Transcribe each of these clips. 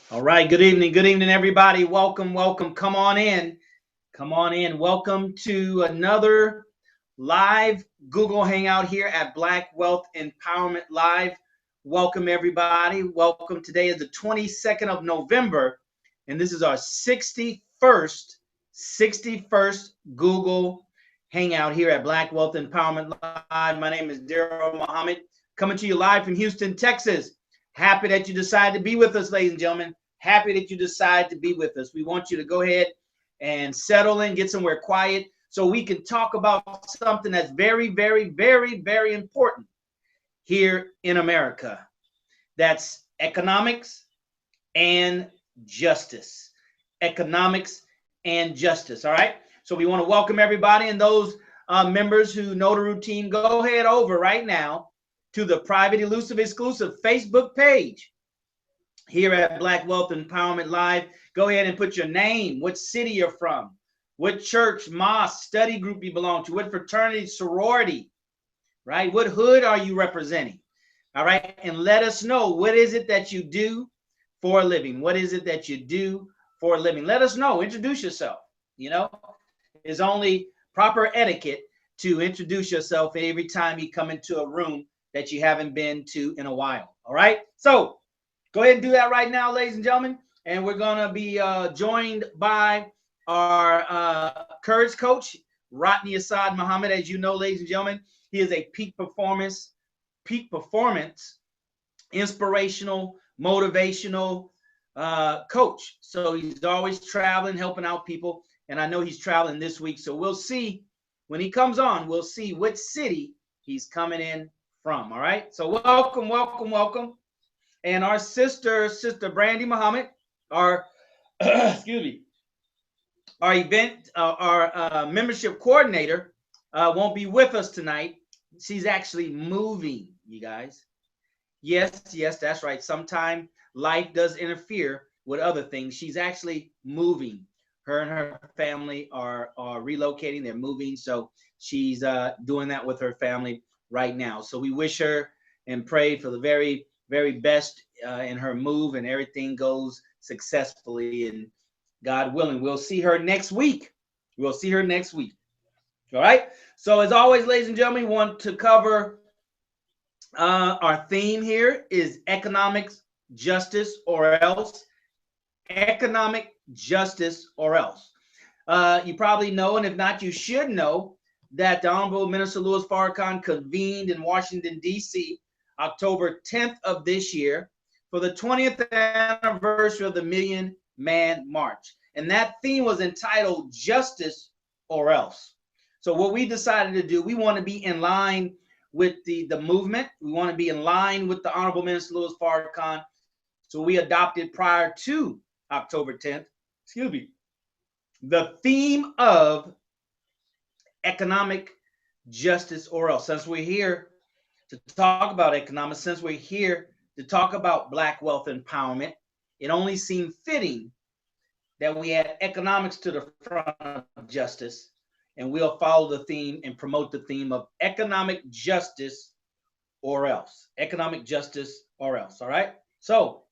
All right. Good evening, everybody. Welcome, welcome. Come on in. Come on in. Welcome to another live Google Hangout here at Black Wealth Empowerment Live. Welcome, everybody. Welcome. Today is the 22nd of November, and this is our 61st Google Hangout here at Black Wealth Empowerment Live. My name is Daryl Muhammad, coming to you live from Houston, Texas. Happy that you decided to be with us, ladies and gentlemen. Happy that you decided to be with us. We want you to go ahead and settle in, get somewhere quiet so we can talk about something that's very, very, very, very important here in America. That's economics and justice. Economics and justice. All right. So we want to welcome everybody and those members who know the routine. Go ahead over right now to the private, elusive, exclusive Facebook page here at Black Wealth Empowerment Live. Go ahead and put your name, what city you're from, what church, mosque, study group you belong to, what fraternity, sorority, right? What hood are you representing? All right. And let us know, what is it that you do for a living? What is it that you do for a living? Let us know. Introduce yourself. You know, it's only proper etiquette to introduce yourself every time you come into a room that you haven't been to in a while. All right. So go ahead and do that right now, ladies and gentlemen. And we're going to be joined by our courage coach, Rodney Assad Muhammad. As you know, ladies and gentlemen, he is a peak performance, inspirational, motivational coach. So he's always traveling, helping out people. And I know he's traveling this week. So we'll see when he comes on, we'll see what city he's coming in from. All right. So welcome, welcome, welcome. And our sister Brandy Muhammad, our excuse me, our event, our membership coordinator, won't be with us tonight. She's actually moving, you guys. Yes, that's right. Sometimes life does interfere with other things. She's actually moving. Her and her family are relocating. They're moving, so she's doing that with her family right now. So we wish her and pray for the very, very best in her move, and everything goes successfully. And God willing, we'll see her next week. We'll see her next week. All right. So as always, ladies and gentlemen, we want to cover our theme here is economics, justice, or else. Economic justice, or else. You probably know, and if not, you should know, that the Honorable Minister Louis Farrakhan convened in Washington, D.C. October 10th of this year for the 20th anniversary of the Million Man March. And that theme was entitled Justice or Else. So what we decided to do, we want to be in line with the movement. We want to be in line with the Honorable Minister Louis Farrakhan. So we adopted prior to October 10th, excuse me, the theme of economic justice or else. Since we're here to talk about economics, since we're here to talk about Black wealth empowerment, it only seemed fitting that we add economics to the front of justice, and we'll follow the theme and promote the theme of economic justice or else. Economic justice or else. All right. So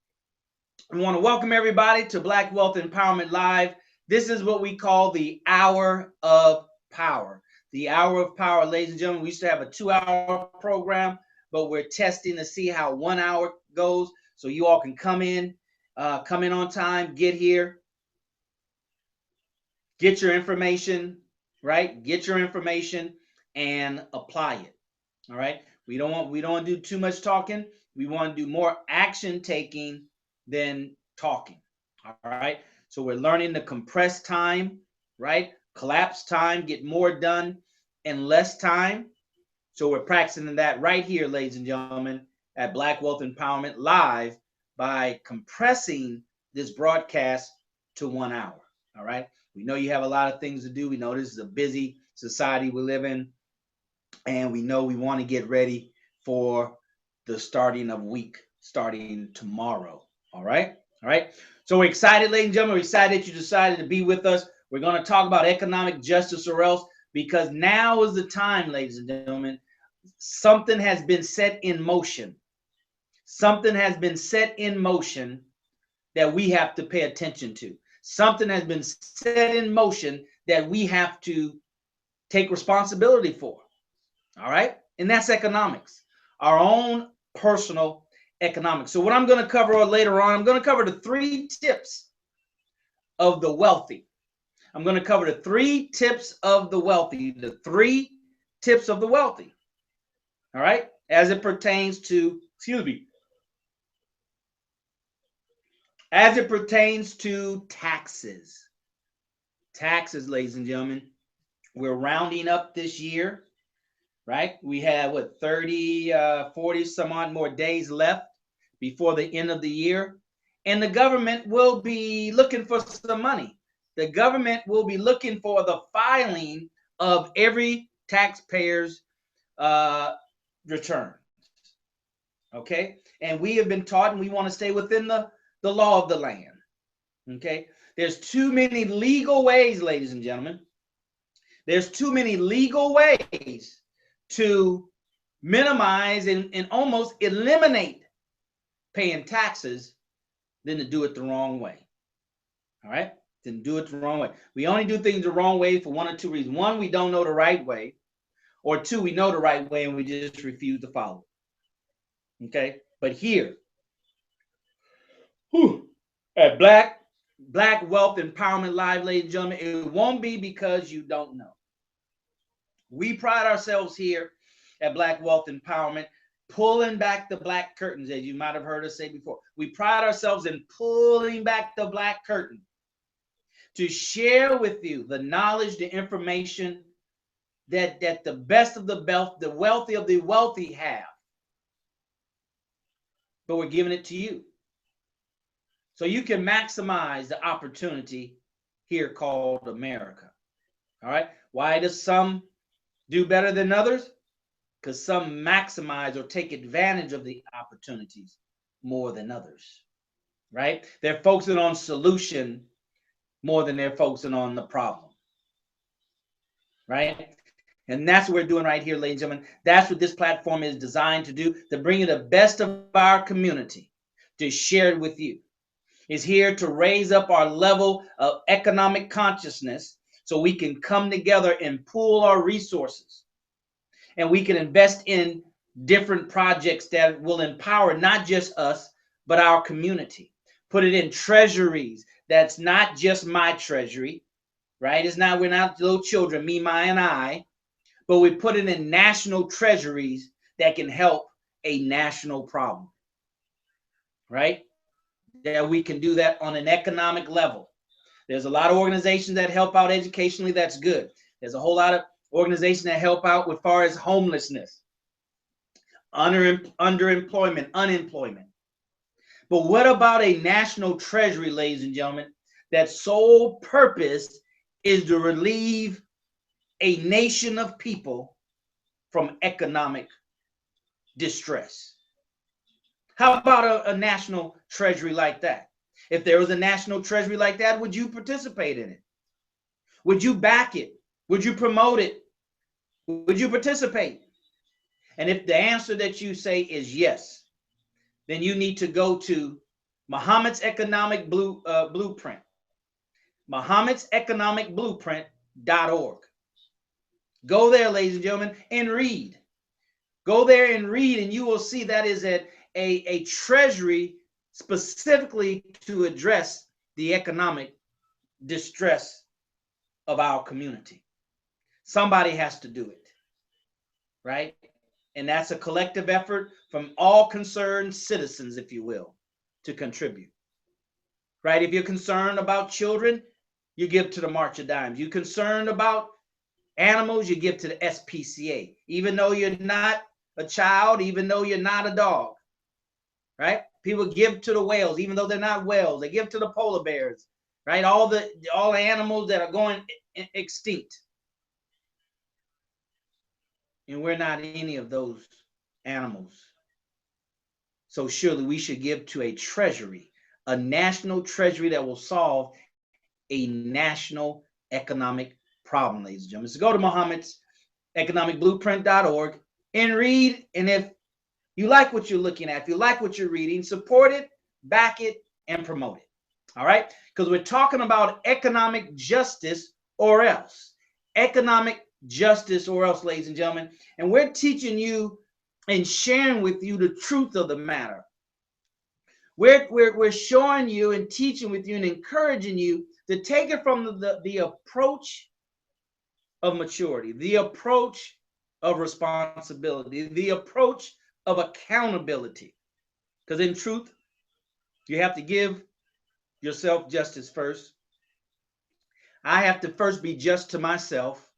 I want to welcome everybody to Black Wealth Empowerment Live. This is what we call the Hour of Power. The Hour of Power, ladies and gentlemen. We used to have a 2-hour program, but we're testing to see how 1 hour goes. So you all can come in on time, get here, get your information, right? Get your information and apply it. All right. We don't want to do too much talking. We want to do more action taking than talking. All right. So we're learning to compress time, right? Collapse time, get more done in less time. So we're practicing that right here, ladies and gentlemen, at Black Wealth Empowerment Live by compressing this broadcast to 1 hour. All right. We know you have a lot of things to do. We know this is a busy society we live in. And we know we want to get ready for the starting of week, starting tomorrow. All right. All right. So we're excited, ladies and gentlemen. We're excited that you decided to be with us. We're going to talk about economic justice or else, because now is the time, ladies and gentlemen. Something has been set in motion. Something has been set in motion that we have to pay attention to. Something has been set in motion that we have to take responsibility for. All right? And that's economics, our own personal economics. So what I'm going to cover later on, I'm going to cover the 3 tips of the wealthy. I'm going to cover the 3 tips of the wealthy, the 3 tips of the wealthy. All right? As it pertains to, as it pertains to taxes. Taxes, ladies and gentlemen. We're rounding up this year, right? We have, what, 30, 40 some odd more days left before the end of the year. And the government will be looking for some money. The government will be looking for the filing of every taxpayer's returns. Okay? And we have been taught, and we want to stay within the law of the land. Okay? There's too many legal ways, ladies and gentlemen. There's too many legal ways to minimize and almost eliminate paying taxes than to do it the wrong way. All right? Than do it the wrong way. We only do things the wrong way for 1 or 2 reasons. 1, we don't know the right way. Or 2, we know the right way and we just refuse to follow it. Okay? But here, at Black Wealth Empowerment Live, ladies and gentlemen, it won't be because you don't know. We pride ourselves here at Black Wealth Empowerment, pulling back the black curtains, as you might have heard us say before. We pride ourselves in pulling back the black curtain to share with you the knowledge, the information that the best of the wealthy of the wealthy have. But we're giving it to you, so you can maximize the opportunity here called America. All right? Why does some do better than others? Because some maximize or take advantage of the opportunities more than others. Right? They're focusing on solution more than they're focusing on the problem. Right? And that's what we're doing right here, ladies and gentlemen. That's what this platform is designed to do, to bring you the best of our community, to share it with you. It's here to raise up our level of economic consciousness so we can come together and pool our resources. And we can invest in different projects that will empower not just us, but our community. Put it in treasuries. That's not just my treasury, right? It's not, we're not little children, me, my, and I. But we put it in national treasuries that can help a national problem, right? That we can do that on an economic level. There's a lot of organizations that help out educationally. That's good. There's a whole lot of organizations that help out with far as homelessness, underemployment, unemployment. But what about a national treasury, ladies and gentlemen, that sole purpose is to relieve a nation of people from economic distress? How about a national treasury like that? If there was a national treasury like that, would you participate in it? Would you back it? Would you promote it? Would you participate? And if the answer that you say is yes, then you need to go to Muhammad's Economic Blueprint, muhammadseconomicblueprint.org. Go there, ladies and gentlemen, and read. Go there and read, and you will see that is a treasury specifically to address the economic distress of our community. Somebody has to do it, right? And that's a collective effort from all concerned citizens, if you will, to contribute, right? If you're concerned about children, you give to the March of Dimes. You're concerned about animals, you give to the SPCA, even though you're not a child, even though you're not a dog, right? People give to the whales, even though they're not whales. They give to the polar bears, right? All the animals that are going extinct. And we're not any of those animals. So surely we should give to a treasury, a national treasury that will solve a national economic problem, ladies and gentlemen. So go to Muhammad's economicblueprint.org and read. And if you like what you're looking at, if you like what you're reading, support it, back it, and promote it. All right? Because we're talking about economic justice or else. Economic justice or else, ladies and gentlemen. And we're teaching you and sharing with you the truth of the matter. We're showing you and teaching with you and encouraging you to take it from the approach of maturity, the approach of responsibility, the approach of accountability. Because in truth, you have to give yourself justice first. I have to first be just to myself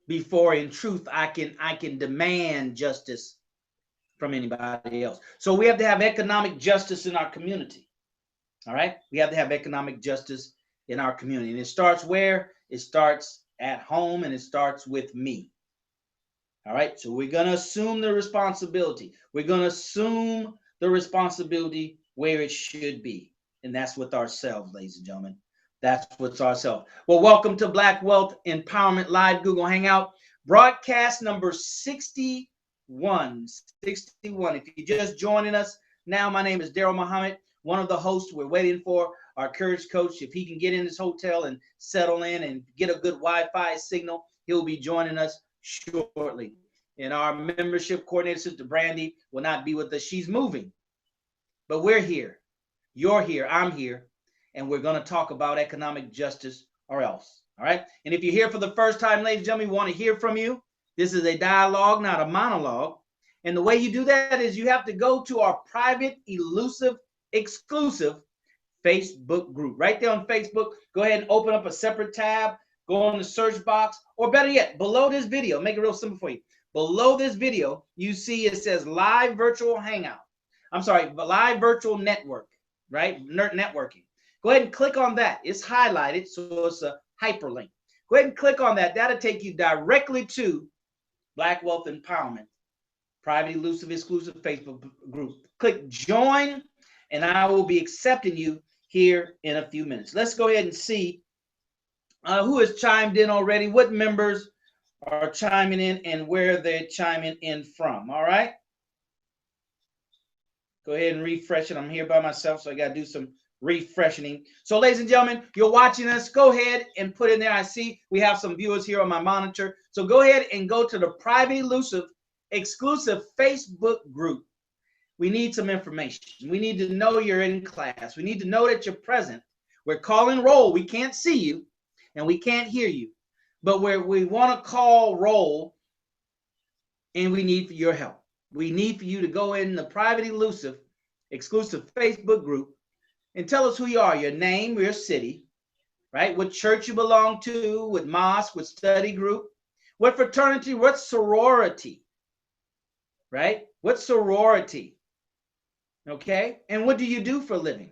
before in truth I can demand justice from anybody else. So we have to have economic justice in our community. All right? We have to have economic justice in our community. And it starts where? It starts at home, and it starts with me. All right? So we're going to assume the responsibility. We're going to assume the responsibility where it should be. And that's with ourselves, ladies and gentlemen. That's what's ourselves. Well, welcome to Black Wealth Empowerment Live Google Hangout, broadcast number 61. 61. If you're just joining us now, my name is Daryl Muhammad, one of the hosts. We're waiting for our courage coach. If he can get in this hotel and settle in and get a good Wi-Fi signal, he'll be joining us shortly. And our membership coordinator, Sister Brandy, will not be with us. She's moving. But we're here. You're here. I'm here. And we're going to talk about economic justice or else. All right. And if you're here for the first time, ladies and gentlemen, we want to hear from you. This is a dialogue, not a monologue. And the way you do that is you have to go to our private, elusive, exclusive Facebook group. Right there on Facebook, go ahead and open up a separate tab. Go on the search box, or better yet, below this video, make it real simple for you. Below this video, you see it says Live Virtual Hangout. I'm sorry, Live Virtual Network, right? Networking. Go ahead and click on that. It's highlighted, so it's a hyperlink. Go ahead and click on that. That'll take you directly to Black Wealth Empowerment, private, elusive, exclusive Facebook group. Click join, and I will be accepting you here in a few minutes. Let's go ahead and see who has chimed in already, what members are chiming in, and where they're chiming in from. All right. Go ahead and refresh it. I'm here by myself, so I got to do some refreshing. So, ladies and gentlemen, you're watching us. Go ahead and put in there. I see we have some viewers here on my monitor. So go ahead and go to the private, elusive, exclusive Facebook group. We need some information. We need to know you're in class. We need to know that you're present. We're calling roll. We can't see you and we can't hear you, but we want to call roll, and we need for your help. We need for you to go in the private, elusive, exclusive Facebook group and tell us who you are, your name, your city, right? What church you belong to, what mosque, what study group, what fraternity, what sorority, right? What sorority, okay? And what do you do for a living,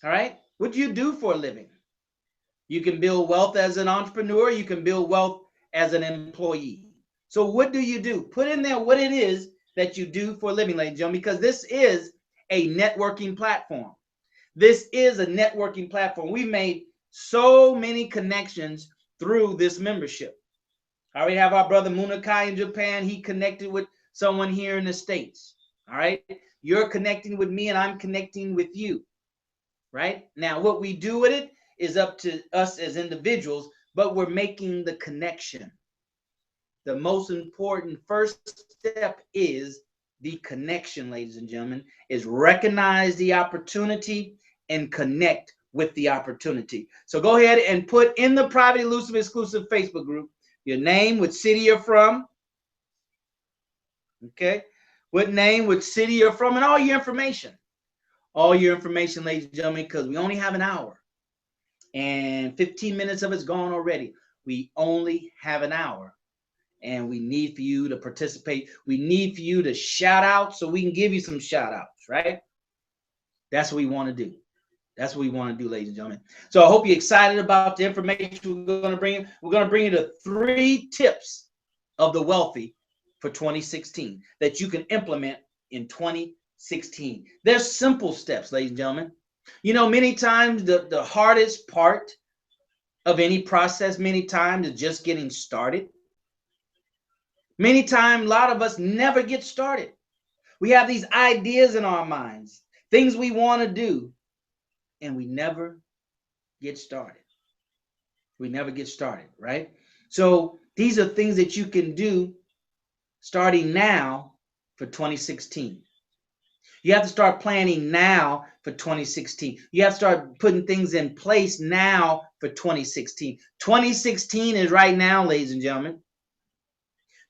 all right? What do you do for a living? You can build wealth as an entrepreneur. You can build wealth as an employee. So what do you do? Put in there what it is that you do for a living, ladies and gentlemen, because this is a networking platform. This is a networking platform. We made so many connections through this membership. I already have our brother Munakai in Japan. He connected with someone here in the States. All right. You're connecting with me and I'm connecting with you. Right now, what we do with it is up to us as individuals, but we're making the connection. The most important first step is the connection, ladies and gentlemen, is recognize the opportunity and connect with the opportunity. So go ahead and put in the private, elusive, exclusive Facebook group your name, what city you're from. Okay. What name, what city you're from, and all your information. All your information, ladies and gentlemen, because we only have an hour. And 15 minutes of it's gone already. We only have an hour. And we need for you to participate. We need for you to shout out so we can give you some shout outs, right? That's what we want to do. That's what we want to do, ladies and gentlemen. So I hope you're excited about the information we're going to bring you. We're going to bring you the 3 tips of the wealthy for 2016 that you can implement in 2016. They're simple steps, ladies and gentlemen. You know, many times the hardest part of any process, many times is just getting started. Many times, a lot of us never get started. We have these ideas in our minds, things we want to do, and we never get started. We never get started, right? So these are things that you can do starting now for 2016. You have to start planning now for 2016. You have to start putting things in place now for 2016. 2016 is right now, ladies and gentlemen.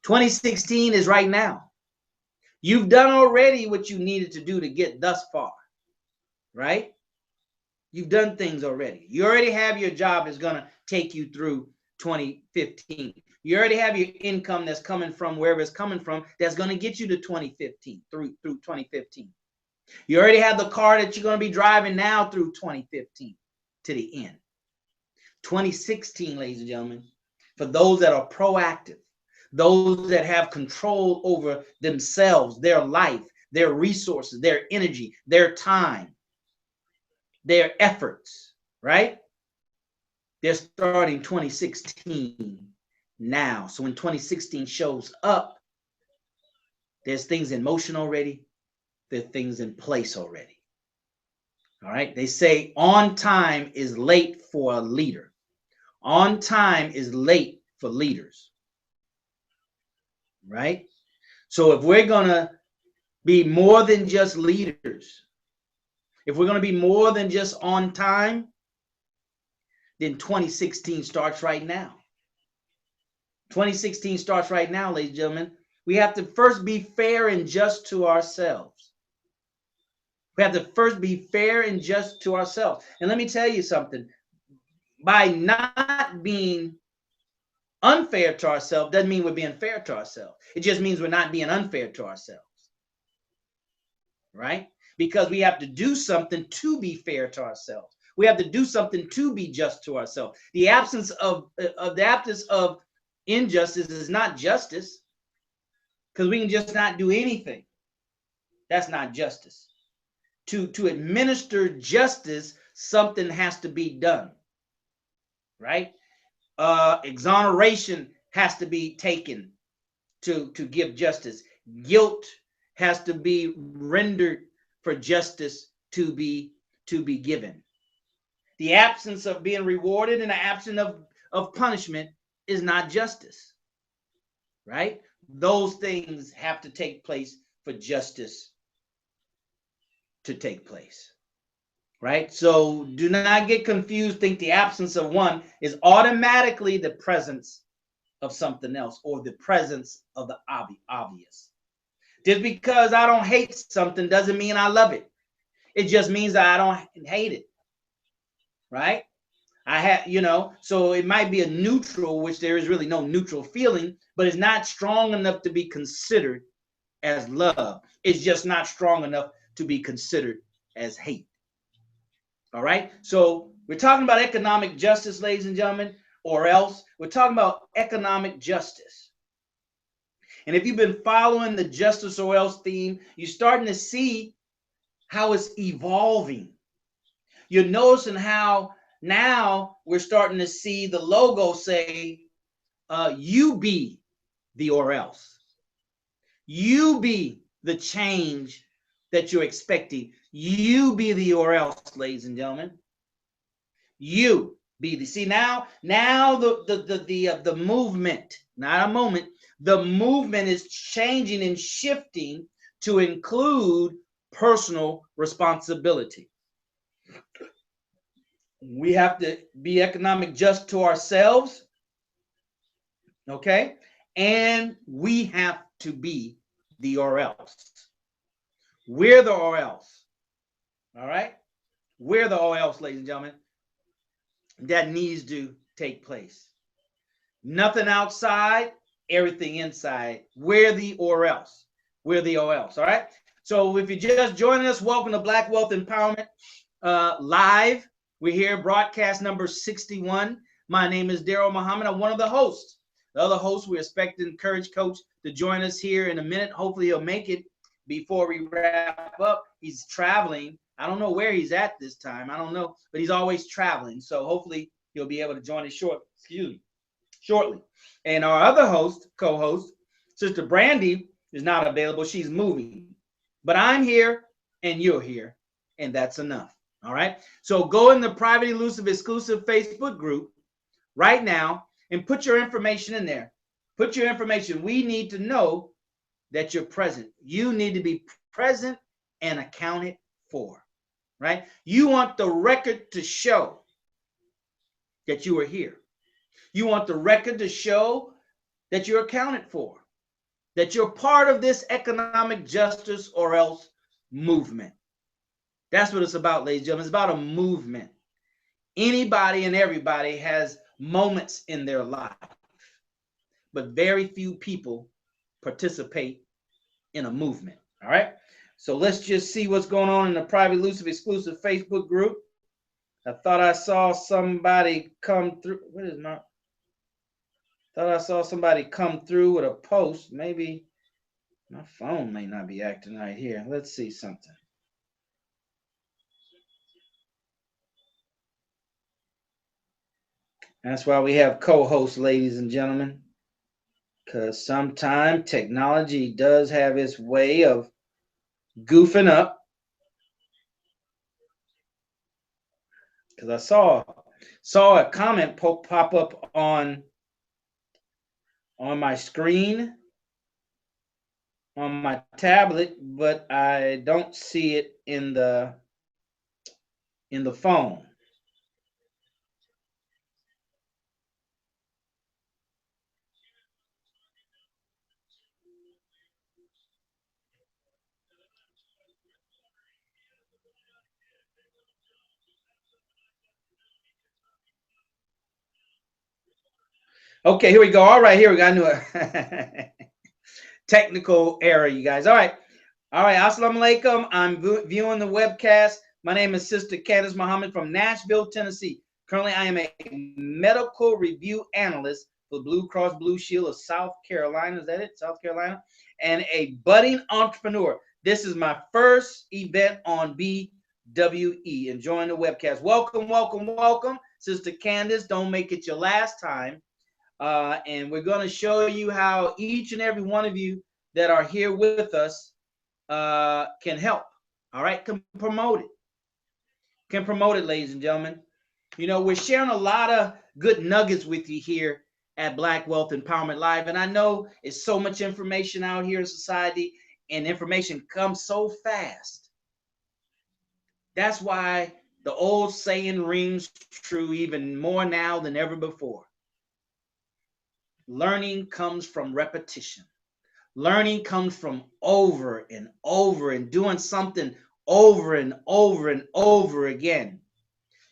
2016 is right now. You've done already what you needed to do to get thus far, right? You've done things already. You already have your job that's going to take you through 2015. You already have your income that's coming from wherever it's coming from that's going to get you to 2015, through 2015. You already have the car that you're going to be driving now through 2015 to the end. 2016, ladies and gentlemen, for those that are proactive, those that have control over themselves, their life, their resources, their energy, their time, their efforts, right? They're starting 2016 now. So when 2016 shows up, there's things in motion already. There are things in place already. All right. They say on time is late for a leader. On time is late for leaders. Right. So if we're going to be more than just leaders, if we're going to be more than just on time, then 2016 starts right now. 2016 starts right now, ladies and gentlemen. We have to first be fair and just to ourselves. We have to first be fair and just to ourselves. And let me tell you something. By not being unfair to ourselves doesn't mean we're being fair to ourselves. It just means we're not being unfair to ourselves. Right? Because we have to do something to be fair to ourselves. We have to do something to be just to ourselves. The absence of injustice is not justice, because we can just not do anything. That's not justice. To administer justice, something has to be done, right? Exoneration has to be taken to give justice. Guilt has to be rendered for justice to be given. The absence of being rewarded and the absence of punishment is not justice, right? Those things have to take place for justice to take place, right? So do not get confused. Think the absence of one is automatically the presence of something else, or the presence of the obvious. Just because I don't hate something doesn't mean I love it. It just means that I don't hate it, right? I have, so it might be a neutral, which there is really no neutral feeling, but it's not strong enough to be considered as love. It's just not strong enough to be considered as hate. All right. So we're talking about economic justice, ladies and gentlemen, or else we're talking about economic justice. And if you've been following the justice or else theme, you're starting to see how it's evolving. You're noticing how now we're starting to see the logo say, you be the or else. You be the change that you're expecting. You be the or else, ladies and gentlemen. You be the, see now the movement, not a moment, the movement is changing and shifting to include personal responsibility. We have to be economic just to ourselves, okay? And we have to be the or else. We're the or else, all right? We're the or else, ladies and gentlemen. That needs to take place. Nothing outside, everything inside. We're the or else. We're the or else, all right? So if you're just joining us, welcome to Black Wealth Empowerment Live. We're here, broadcast number 61. My name is Daryl Muhammad. I'm one of the hosts. The other host, we expect to encourage Coach to join us here in a minute. Hopefully he'll make it before we wrap up. He's traveling. I don't know where he's at this time. I don't know, but he's always traveling. So hopefully he'll be able to join us shortly. And our other host, co-host, Sister Brandy, is not available. She's moving. But I'm here and you're here. and that's enough. All right. So go in the Private Elusive exclusive Facebook group right now and put your information in there. Put your information. We need to know that you're present. You need to be present and accounted for, right? You want the record to show that you are here. You want the record to show that you're accounted for, that you're part of this economic justice or else movement. That's what it's about, ladies and gentlemen. It's about a movement. Anybody and everybody has moments in their life, but very few people participate in a movement. All right. So let's just see what's going on in the Private Elusive exclusive Facebook group. I thought I saw somebody come through. What is my? Thought I saw somebody come through with a post. Maybe my phone may not be acting right here. Let's see something. That's why we have co-hosts, ladies and gentlemen, because sometimes technology does have its way of goofing up. Because I saw a comment pop up on my screen on my tablet, but I don't see it in the phone. Okay, here we go. All right, here we go. I knew a technical error, you guys. All right. Assalamu alaikum. I'm viewing the webcast. My name is Sister Candace Muhammad from Nashville, Tennessee. Currently, I am a medical review analyst for Blue Cross Blue Shield of South Carolina. Is that it? South Carolina? And a budding entrepreneur. This is my first event on BWE. Enjoying the webcast. Welcome, welcome, welcome. Sister Candace, don't make it your last time. And we're going to show you how each and every one of you that are here with us can help. All right, can promote it. Can promote it, ladies and gentlemen. You know, we're sharing a lot of good nuggets with you here at Black Wealth Empowerment Live. And I know it's so much information out here in society, and information comes so fast. That's why the old saying rings true even more now than ever before. Learning comes from repetition. Learning comes from over and over and doing something over and over and over again.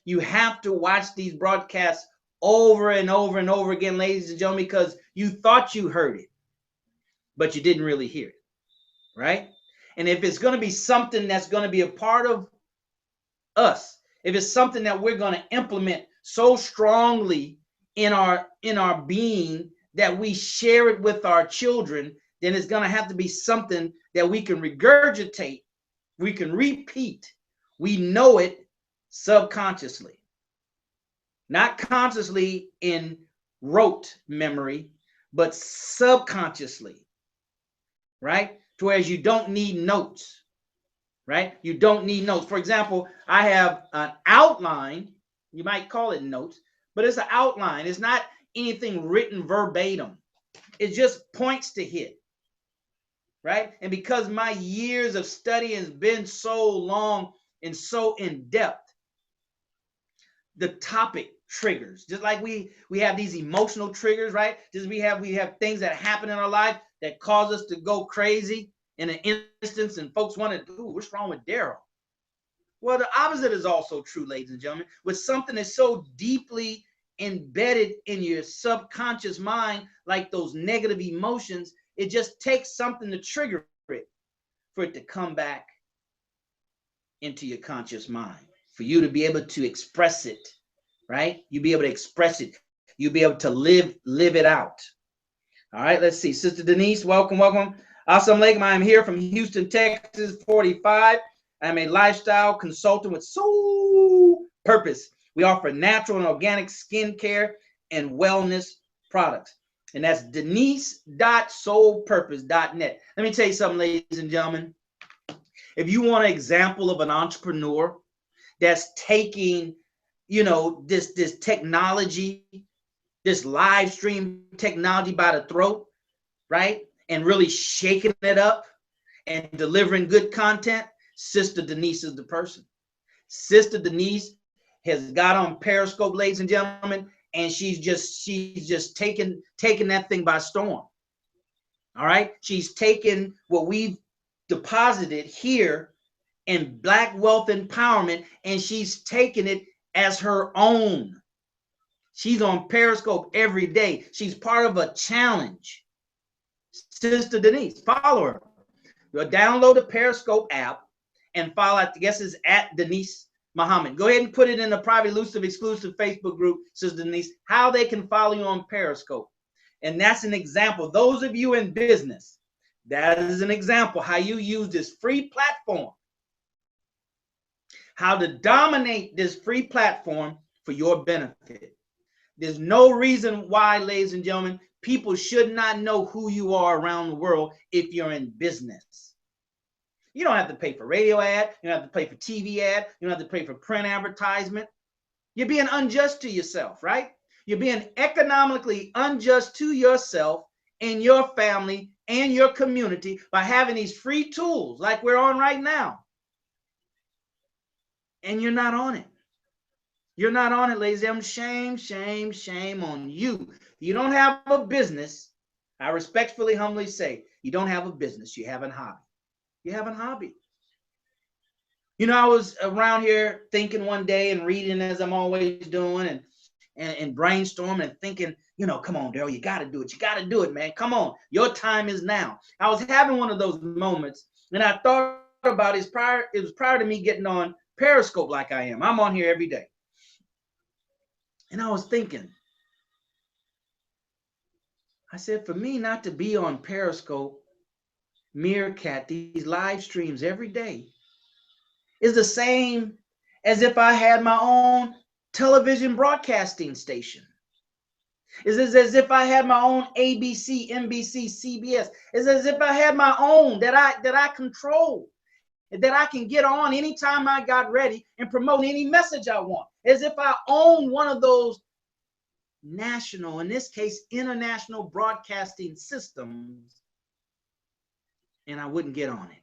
You have to watch these broadcasts over and over and over again, ladies and gentlemen, because you thought you heard it, but you didn't really hear it, right? And if it's going to be something that's going to be a part of us, if it's something that we're going to implement so strongly in our being that we share it with our children, then it's going to have to be something that we can regurgitate, we can repeat. We know it subconsciously, not consciously in rote memory, but subconsciously, right? To whereas you don't need notes, right? You don't need notes. For example, I have an outline. You might call it notes, but it's an outline. It's not anything written verbatim. It just points to hit, right? And because my years of study has been so long and so in depth, the topic triggers, just like we have these emotional triggers, right? Just we have things that happen in our life that cause us to go crazy in an instance, and folks want to, what's wrong with Daryl? Well, the opposite is also true, ladies and gentlemen. With something that's so deeply embedded in your subconscious mind, like those negative emotions, it just takes something to trigger it for it to come back into your conscious mind, for you to be able to express it, right? You be able to express it. You'll be able to live it out. All right, let's see. Sister Denise, welcome, welcome. Assalamu alaikum. I am here from Houston, Texas, 45. I'm a lifestyle consultant with Soul Purpose. We offer natural and organic skincare and wellness products. And that's denise.soulpurpose.net. Let me tell you something, ladies and gentlemen. If you want an example of an entrepreneur that's taking, this technology, this live stream technology by the throat, right? And really shaking it up and delivering good content, Sister Denise is the person. Sister Denise has got on Periscope, ladies and gentlemen, and she's just taking that thing by storm. All right. She's taken what we've deposited here in Black Wealth Empowerment, and she's taken it as her own. She's on Periscope every day. She's part of a challenge. Sister Denise, follow her. You'll download the Periscope app and follow, I guess it's at Denise Muhammad. Go ahead and put it in the private, elusive, exclusive Facebook group, Sister Denise, how they can follow you on Periscope. And that's an example. Those of you in business, that is an example how you use this free platform, how to dominate this free platform for your benefit. There's no reason why, ladies and gentlemen, people should not know who you are around the world if you're in business. You don't have to pay for radio ad. You don't have to pay for TV ad. You don't have to pay for print advertisement. You're being unjust to yourself, right? You're being economically unjust to yourself and your family and your community by having these free tools like we're on right now. And you're not on it. You're not on it, ladies and gentlemen. Shame, shame, shame on you. You don't have a business. I respectfully, humbly say, you don't have a business. You have a hobby. You have a hobby. I was around here thinking one day and reading as I'm always doing and brainstorming and thinking, come on, Daryl, you got to do it. You got to do it, man. Come on. Your time is now. I was having one of those moments, and I thought about it. It was prior to me getting on Periscope like I am. I'm on here every day. And I was thinking, I said, for me not to be on Periscope, Meerkat, these live streams every day, is the same as if I had my own television broadcasting station. It's as if I had my own ABC, NBC, CBS. It's as if I had my own that I control, that I can get on anytime I got ready and promote any message I want. As if I own one of those national, in this case, international broadcasting systems, and I wouldn't get on it.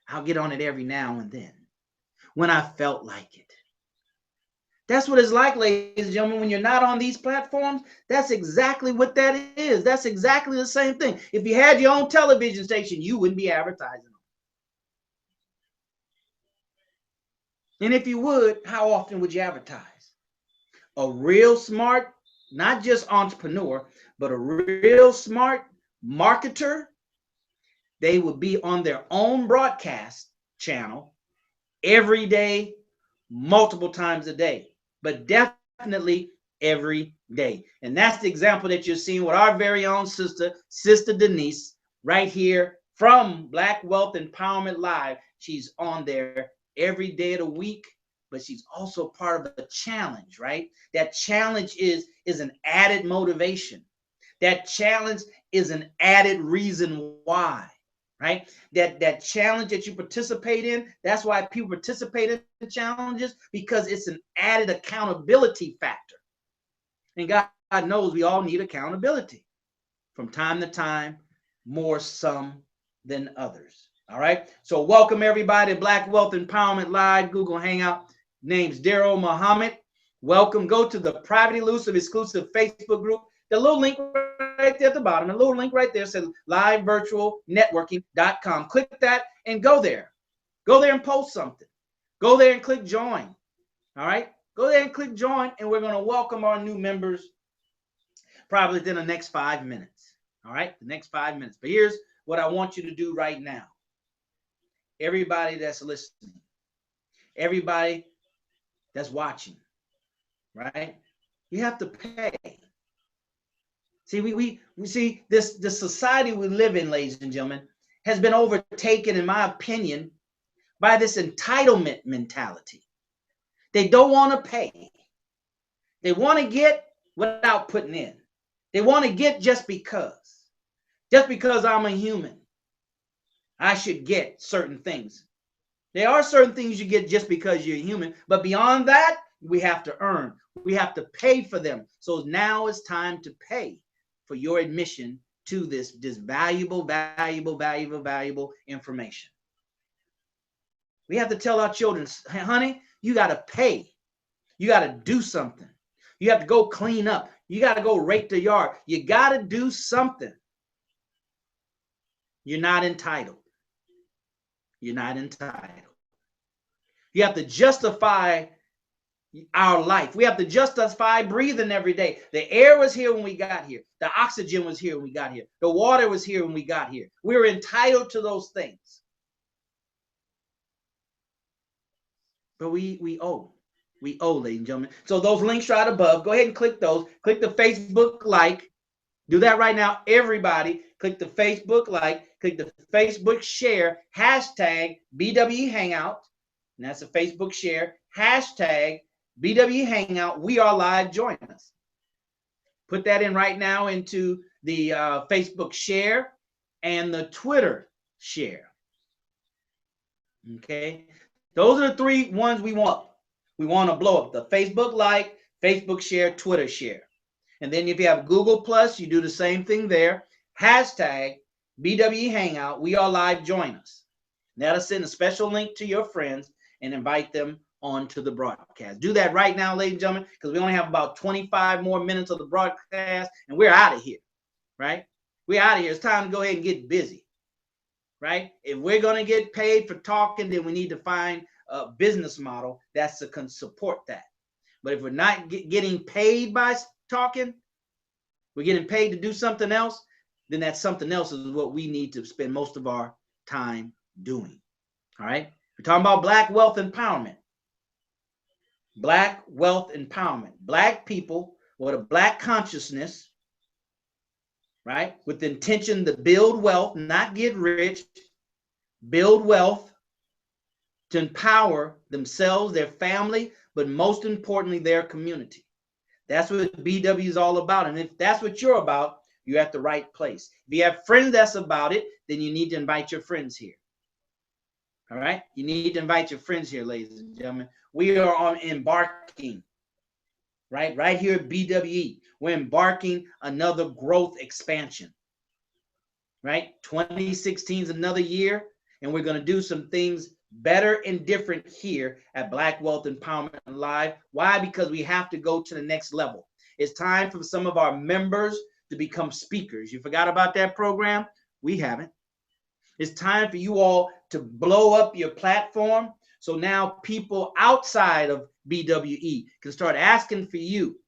I'll get on it every now and then when I felt like it. That's what it's like, ladies and gentlemen, when you're not on these platforms. That's exactly what that is. That's exactly the same thing. If you had your own television station, you wouldn't be advertising them. And if you would, how often would you advertise? A real smart, not just entrepreneur, but a real smart marketer, they would be on their own broadcast channel every day, multiple times a day, but definitely every day. And that's the example that you're seeing with our very own Sister Denise, right here from Black Wealth Empowerment Live. She's on there every day of the week, but she's also part of a challenge, right? That challenge is an added motivation. That challenge is an added reason why, right? That challenge that you participate in, that's why people participate in the challenges, because it's an added accountability factor. And God knows we all need accountability from time to time, more some than others. All right. So welcome everybody to Black Wealth Empowerment Live, Google Hangout. Name's Daryl Muhammad. Welcome. Go to the private, elusive, exclusive Facebook group. The little link right there at the bottom, a little link right there says livevirtualnetworking.com. Click that and go there. Go there and post something. Go there and click join. All right. Go there and click join, and we're going to welcome our new members probably within the next 5 minutes. All right. The next 5 minutes. But here's what I want you to do right now. Everybody that's listening, everybody that's watching, right? You have to pay. See, we see this society we live in, ladies and gentlemen, has been overtaken, in my opinion, by this entitlement mentality. They don't want to pay. They want to get without putting in. They want to get just because I'm a human, I should get certain things. There are certain things you get just because you're human, but beyond that, we have to earn. We have to pay for them. So now it's time to pay for your admission to this valuable information. We have to tell our children, hey, honey, you got to pay. You got to do something. You have to go clean up. You got to go rake the yard. You got to do something. You're not entitled. You're not entitled. You have to justify our life. We have to justify breathing every day. The air was here when we got here. The oxygen was here when we got here. The water was here when we got here. We were entitled to those things. But we owe. We owe, ladies and gentlemen. So those links right above, go ahead and click those. Click the Facebook like. Do that right now, everybody. Click the Facebook like. Click the Facebook share. Hashtag BWE Hangout. And that's a Facebook share. Hashtag BWE Hangout. We are live. Join us. Put that in right now into the Facebook share and the Twitter share. Okay. Those are the three ones we want. We want to blow up the Facebook like, Facebook share, Twitter share. And then if you have Google Plus, you do the same thing there. Hashtag BWE Hangout. We are live. Join us. That'll send a special link to your friends and invite them onto the broadcast. Do that right now, ladies and gentlemen, because we only have about 25 more minutes of the broadcast, and we're out of here, right? We're out of here. It's time to go ahead and get busy, right? If we're going to get paid for talking, then we need to find a business model that's to support that. But if we're not getting paid by talking, we're getting paid to do something else, then that something else is what we need to spend most of our time doing. All right? We're talking about Black wealth empowerment. Black wealth empowerment. Black people with a Black consciousness, right? With the intention to build wealth, not get rich, build wealth to empower themselves, their family, but most importantly, their community. That's what BW is all about. And if that's what you're about, you're at the right place. If you have friends that's about it, then you need to invite your friends here. All right? You need to invite your friends here, ladies and gentlemen. We are on embarking, right? Right here at BWE. We're embarking another growth expansion, right? 2016 is another year, and we're going to do some things better and different here at Black Wealth Empowerment Live. Why? Because we have to go to the next level. It's time for some of our members to become speakers. You forgot about that program? We haven't. It's time for you all to blow up your platform. So now people outside of BWE can start asking for you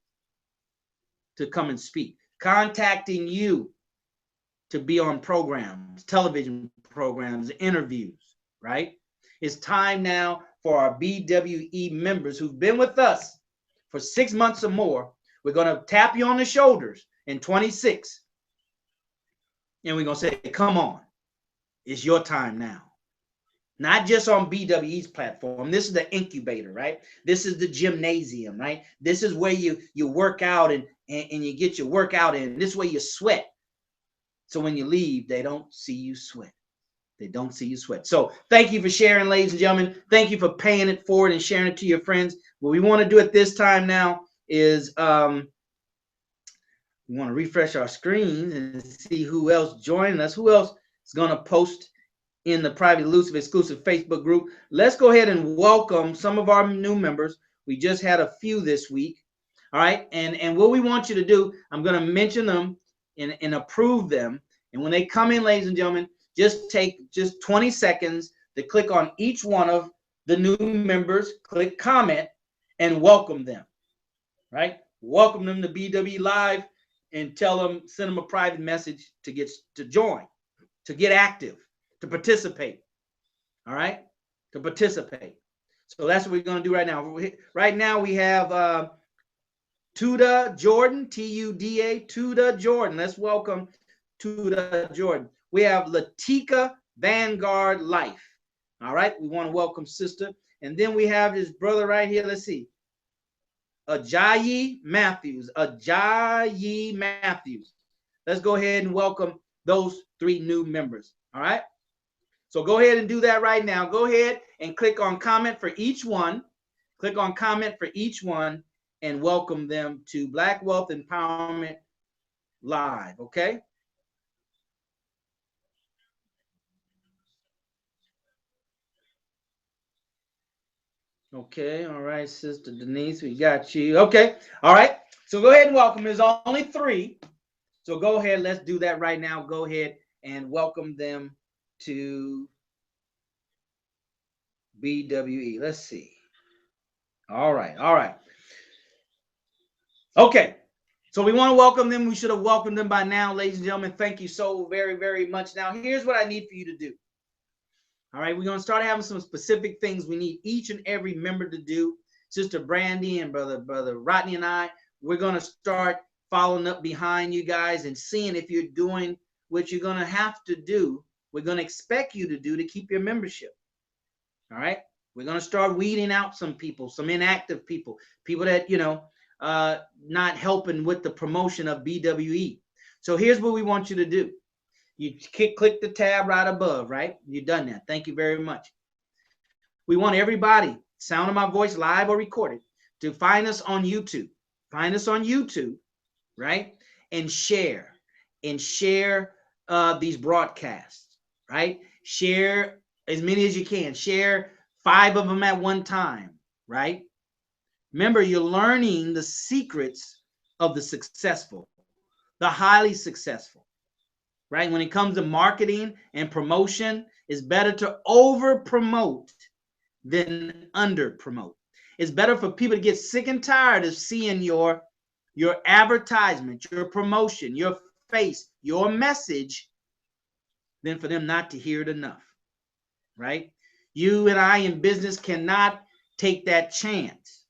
to come and speak, contacting you to be on programs, television programs, interviews, right? It's time now for our BWE members who've been with us for 6 months or more. We're going to tap you on the shoulders in 26. And we're going to say, come on, it's your time now. Not just on BWE's platform. This is the incubator, right? This is the gymnasium, right? This is where you work out and you get your workout in. This is where you sweat. So when you leave, they don't see you sweat. They don't see you sweat. So thank you for sharing, ladies and gentlemen. Thank you for paying it forward and sharing it to your friends. What we want to do at this time now is we want to refresh our screens and see who else joined us. Who else is going to post in the private elusive exclusive Facebook group? Let's go ahead and welcome some of our new members. We just had a few this week. All right. And what we want you to do, I'm going to mention them and approve them. And when they come in, ladies and gentlemen, just take 20 seconds to click on each one of the new members, click comment, and welcome them, right? Welcome them to BWE Live and tell them, send them a private message to join, to get active, to participate, all right? To participate. So that's what we're going to do right now. Right now we have Tuda Jordan, Tuda, Tuda Jordan. Let's welcome Tuda Jordan. We have Latika Vanguard Life. All right, we want to welcome sister. And then we have his brother right here. Let's see. Ajayi Matthews. Ajayi Matthews. Let's go ahead and welcome those three new members. All right. So go ahead and do that right now. Go ahead and click on comment for each one. Click on comment for each one and welcome them to Black Wealth Empowerment Live, okay? Okay, all right, Sister Denise, we got you. Okay, all right. So go ahead and welcome. There's only 3. So go ahead, let's do that right now. Go ahead and welcome them to BWE. Let's see. All right, all right. Okay, so we want to welcome them. We should have welcomed them by now, ladies and gentlemen. Thank you so very, very much. Now, here's what I need for you to do. All right, we're going to start having some specific things we need each and every member to do. Sister Brandy and Brother Rodney and I, we're going to start following up behind you guys and seeing if you're doing what you're going to have to do. We're going to expect you to do to keep your membership. All right, we're going to start weeding out some people, some inactive people, people that, you know, not helping with the promotion of BWE. So here's what we want you to do. You click the tab right above, right? You've done that. Thank you very much. We want everybody, sound of my voice, live or recorded, to find us on YouTube. Find us on YouTube, right? And share these broadcasts, right? Share as many as you can. Share 5 of them at one time, right? Remember, you're learning the secrets of the successful, the highly successful, right? When it comes to marketing and promotion, it's better to over promote than under promote. It's better for people to get sick and tired of seeing your advertisement, your promotion, your face, your message, than for them not to hear it enough, right? You and I in business cannot take that chance.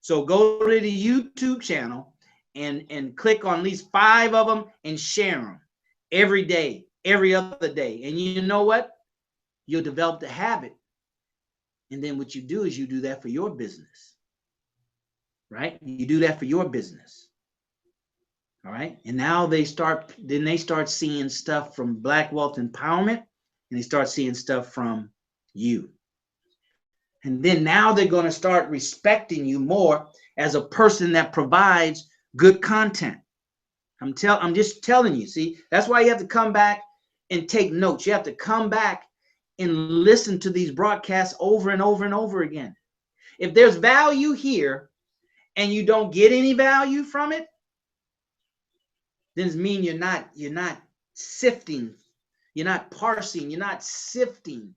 So go to the YouTube channel and click on at least 5 of them and share them every day, every other day. And you know what? You'll develop the habit. And then what you do is you do that for your business, right? You do that for your business. All right. And now they start seeing stuff from Black Wealth Empowerment, and they start seeing stuff from you. And then now they're going to start respecting you more as a person that provides good content. I'm just telling you, see, that's why you have to come back and take notes. You have to come back and listen to these broadcasts over and over and over again. If there's value here and you don't get any value from it, then it means you're not sifting, you're not parsing, you're not sifting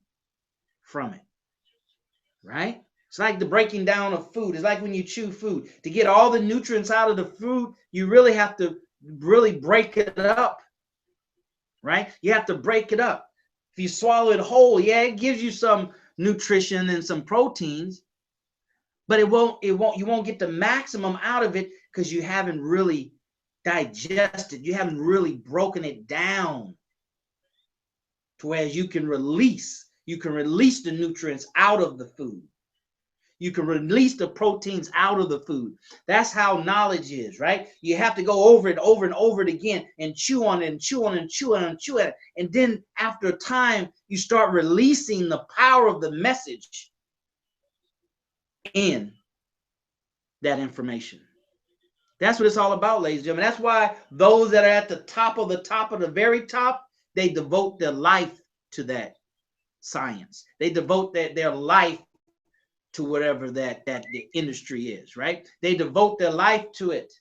from it. Right? It's like the breaking down of food. It's like when you chew food. To get all the nutrients out of the food, you really have to really break it up. Right? You have to break it up. If you swallow it whole, yeah, it gives you some nutrition and some proteins, but you won't get the maximum out of it because you haven't really digested. You haven't really broken it down to where you can release the nutrients out of the food. You can release the proteins out of the food. That's how knowledge is, right? You have to go over it over and over it again and chew on it and chew on it and chew on it and chew on it. And then after a time, you start releasing the power of the message in that information. That's what it's all about, ladies and gentlemen. That's why those that are at the top of the very top, they devote their life to that science. They devote their life to whatever that the industry is, right? They devote their life to it.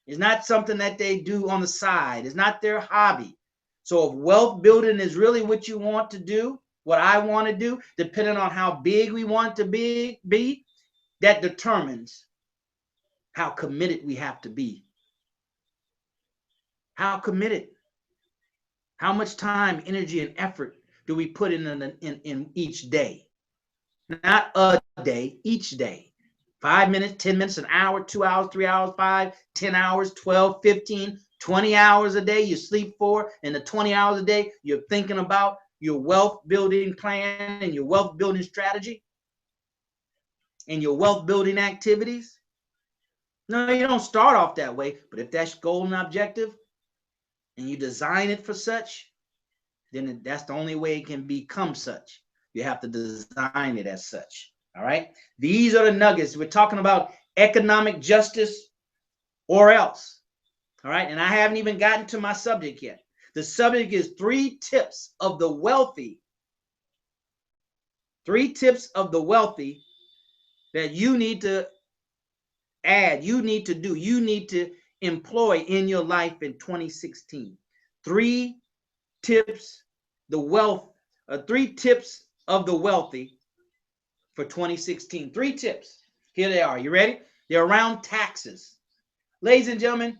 It's not something that they do on the side. It's not their hobby. So if wealth building is really what you want to do, what I want to do, depending on how big we want to be, that determines how committed we have to be. How committed? How much time, energy, and effort do we put in each day? Not a day, each day. 5 minutes, 10 minutes, an hour, 2 hours, 3 hours, 5, 10 hours, 12, 15, 20 hours a day you sleep for, and the 20 hours a day you're thinking about your wealth building plan and your wealth building strategy and your wealth building activities. No, you don't start off that way, but if that's goal and objective and you design it for such, then that's the only way it can become such. You have to design it as such. All right. These are the nuggets. We're talking about economic justice or else. All right. And I haven't even gotten to my subject yet. The subject is 3 tips of the wealthy. 3 tips of the wealthy that you need to add, you need to do, you need to employ in your life in 2016. 3 tips, the wealth, 3 tips of the wealthy for 2016. 3 tips. Here they are. You ready? They're around taxes. Ladies and gentlemen,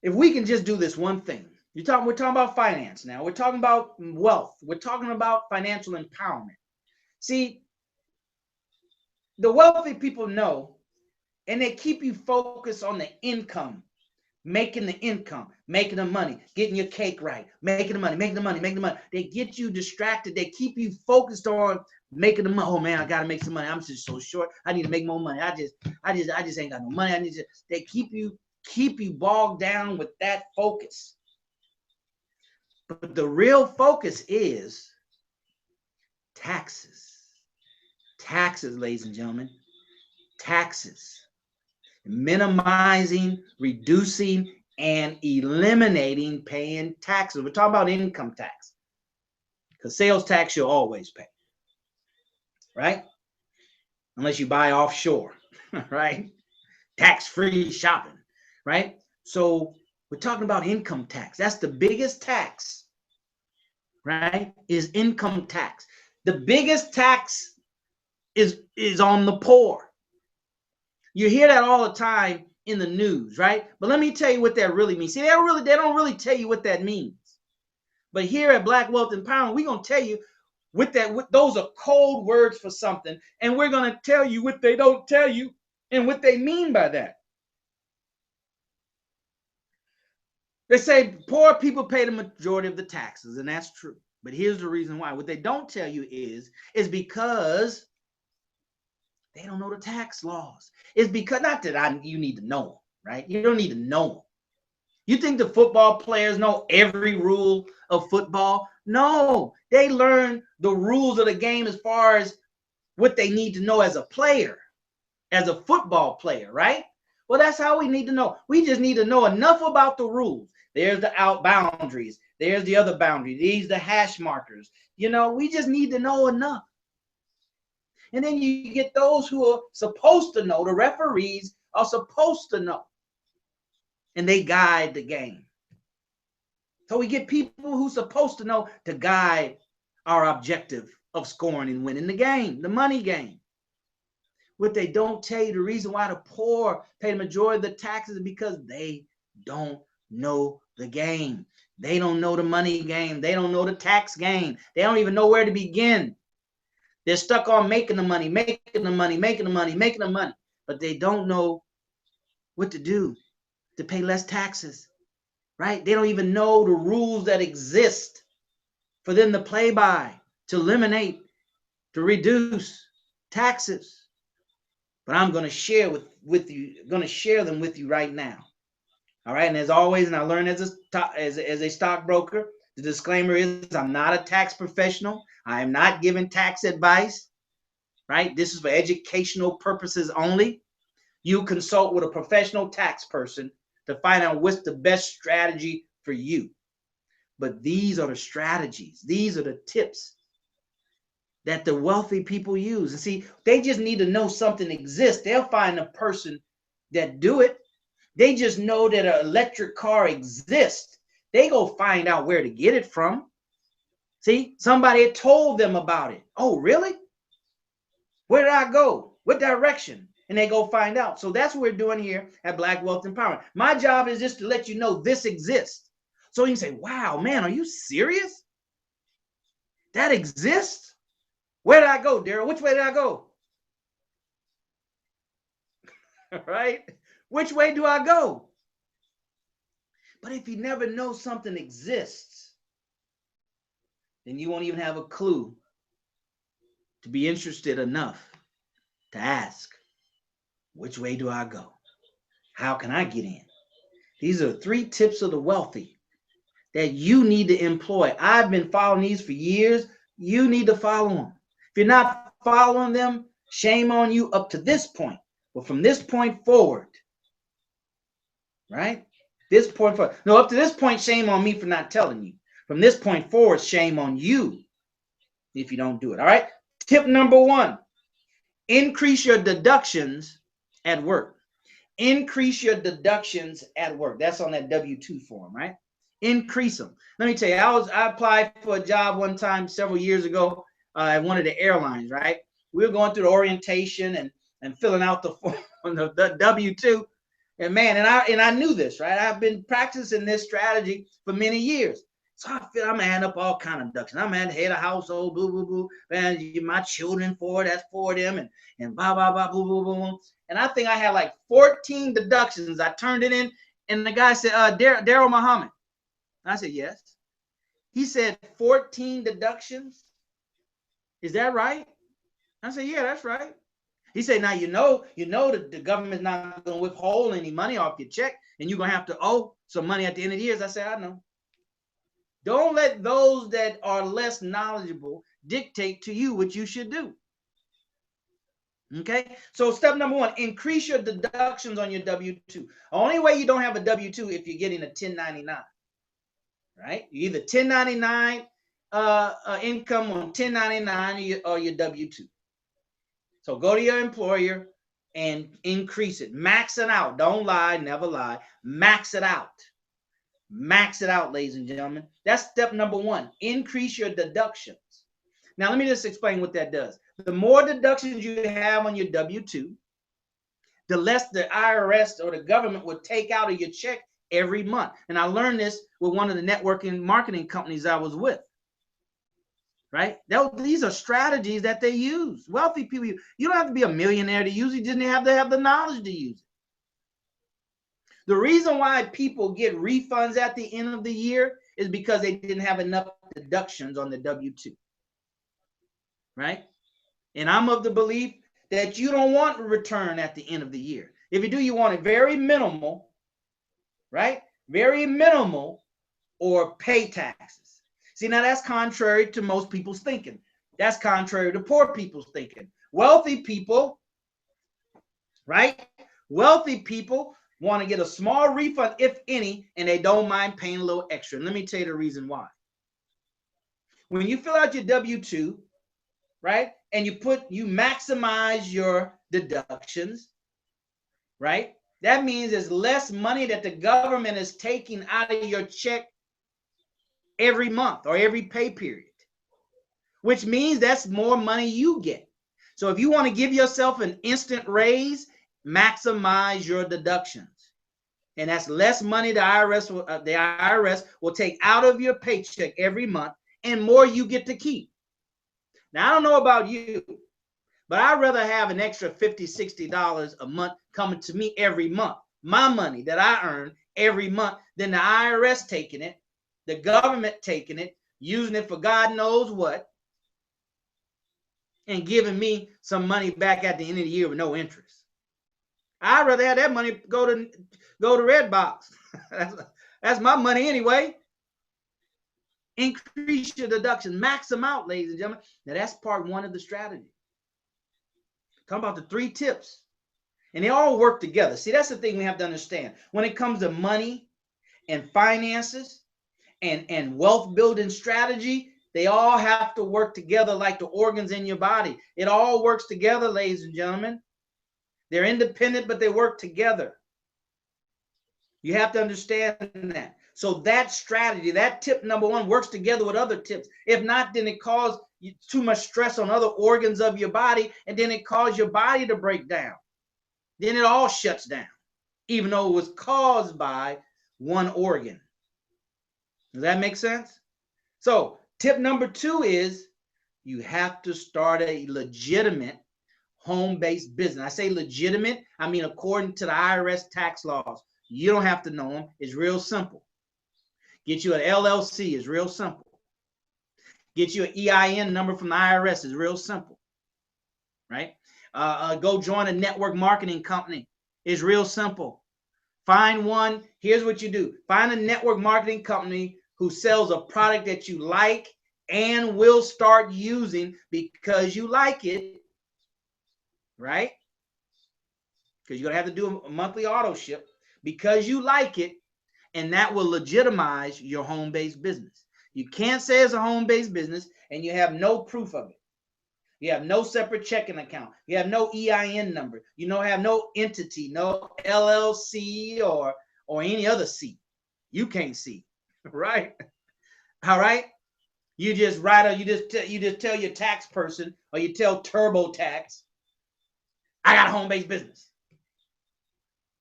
if we can just do this one thing, we're talking about finance now. We're talking about wealth. We're talking about financial empowerment. See, the wealthy people know, and they keep you focused on the income, making the income, making the money, getting your cake right, making the money, making the money, making the money. They get you distracted. They keep you focused on making the money. Oh man, I gotta make some money. I'm just so short. I need to make more money. I just ain't got no money. They keep you bogged down with that focus. But the real focus is taxes. Taxes, ladies and gentlemen. Taxes. Minimizing, reducing, and eliminating paying taxes. We're talking about income tax. Because sales tax you'll always pay. Right? Unless you buy offshore. Right? Tax-free shopping. Right? So we're talking about income tax. That's the biggest tax. Right? Is income tax. The biggest tax is on the poor. You hear that all the time in the news, right? But let me tell you what that really means. See, they don't really tell you what that means. But here at Black Wealth Empowerment, we're gonna tell you those are code words for something, and we're gonna tell you what they don't tell you and what they mean by that. They say poor people pay the majority of the taxes, and that's true. But here's the reason why. What they don't tell you is because they don't know the tax laws. It's because, not that you need to know them, right? You don't need to know them. You think the football players know every rule of football? No, they learn the rules of the game as far as what they need to know as a player, as a football player, right? Well, that's how we need to know. We just need to know enough about the rules. There's the out boundaries. There's the other boundary. These the hash markers. You know, we just need to know enough. And then you get those who are supposed to know. The referees are supposed to know. And they guide the game. So we get people who are supposed to know to guide our objective of scoring and winning the game, the money game. What they don't tell you, the reason why the poor pay the majority of the taxes is because they don't know the game. They don't know the money game. They don't know the tax game. They don't even know where to begin. They're stuck on making the money, making the money, making the money, making the money. But they don't know what to do to pay less taxes, right? They don't even know the rules that exist for them to play by, to eliminate, to reduce taxes. But I'm going to share with you, going to share them with you right now. All right. And as always, and I learned as a stockbroker, the disclaimer is I'm not a tax professional. I am not giving tax advice. Right. This is for educational purposes only. You consult with a professional tax person to find out what's the best strategy for you. But these are the strategies. These are the tips that the wealthy people use. And see, they just need to know something exists. They'll find a person that do it. They just know that an electric car exists. They go find out where to get it from. See, somebody had told them about it. Oh, really? Where did I go? What direction? And they go find out. So that's what we're doing here at Black Wealth Empowerment. My job is just to let you know this exists. So you can say, wow, man, are you serious? That exists? Where did I go, Daryl? Which way did I go? Right? Which way do I go? But if you never know something exists, then you won't even have a clue to be interested enough to ask, which way do I go? How can I get in? These are 3 tips of the wealthy that you need to employ. I've been following these for years. You need to follow them. If you're not following them, shame on you up to this point. But from this point forward, right? This point forward. No, up to this point, shame on me for not telling you. From this point forward, shame on you if you don't do it. All right. Tip number 1, increase your deductions at work. Increase your deductions at work. That's on that W-2 form, right? Increase them. Let me tell you, I applied for a job one time several years ago at one of the airlines, right? We were going through the orientation and filling out the form on the W-2. And man, and I knew this, right? I've been practicing this strategy for many years. So I feel I'm adding up all kind of deductions. I'm at head of household, boo, boo, boo. Man, my children that's for them, and blah, blah, blah, boo, boo, boo. And I think I had like 14 deductions. I turned it in, and the guy said, Daryl Muhammad. I said, yes. He said, 14 deductions? Is that right? I said, yeah, that's right. He said, now you know that the government's not going to withhold any money off your check, and you're going to have to owe some money at the end of the year. I said, I know. Don't let those that are less knowledgeable dictate to you what you should do. Okay, so step number 1, increase your deductions on your W-2. The only way you don't have a W-2 if you're getting a 1099, right? You either 1099 income on 1099 or your W-2. So go to your employer and increase it. Max it out. Don't lie, never lie. Max it out. Max it out, ladies and gentlemen. That's step number 1. Increase your deductions. Now, let me just explain what that does. The more deductions you have on your W-2, the less the IRS or the government will take out of your check every month. And I learned this with one of the networking marketing companies I was with. Right? These are strategies that they use. Wealthy people, you don't have to be a millionaire to use it. You just have to have the knowledge to use it. The reason why people get refunds at the end of the year is because they didn't have enough deductions on the W-2. Right? And I'm of the belief that you don't want a return at the end of the year. If you do, you want it very minimal, right? Very minimal, or pay taxes. See, now that's contrary to most people's thinking. That's contrary to poor people's thinking. Wealthy people, right? Wealthy people want to get a small refund, if any, and they don't mind paying a little extra. And let me tell you the reason why. When you fill out your W-2, right, and you maximize your deductions, right? That means there's less money that the government is taking out of your check every month or every pay period, which means that's more money you get. So if you want to give yourself an instant raise, maximize your deductions. And that's less money the IRS will take out of your paycheck every month, and more you get to keep. Now, I don't know about you, but I'd rather have an extra $50, $60 a month coming to me every month, my money that I earn every month, than the IRS taking it, the government taking it, using it for God knows what, and giving me some money back at the end of the year with no interest. I'd rather have that money go to Redbox. That's my money anyway. Increase your deductions, max them out, ladies and gentlemen. Now, that's part 1 of the strategy. Talk about the 3 tips, and they all work together. See, that's the thing we have to understand. When it comes to money and finances and wealth building strategy, they all have to work together like the organs in your body. It all works together, ladies and gentlemen. They're independent, but they work together. You have to understand that. So that strategy, that tip number 1, works together with other tips. If not, then it causes too much stress on other organs of your body, and then it causes your body to break down. Then it all shuts down, even though it was caused by one organ. Does that make sense? So tip number 2 is you have to start a legitimate home-based business. I say legitimate, I mean according to the IRS tax laws. You don't have to know them. It's real simple. Get you an LLC is real simple. Get you an EIN number from the IRS is real simple, right? Go join a network marketing company is real simple. Find one. Here's what you do. Find a network marketing company who sells a product that you like and will start using because you like it, right? Because you're going to have to do a monthly auto ship because you like it, and that will legitimize your home-based business. You can't say it's a home-based business and you have no proof of it. You have no separate checking account. You have no EIN number. You don't have no entity, no LLC or any other C. You can't see, right? All right. You just write, you just tell your tax person, or you tell TurboTax, I got a home-based business.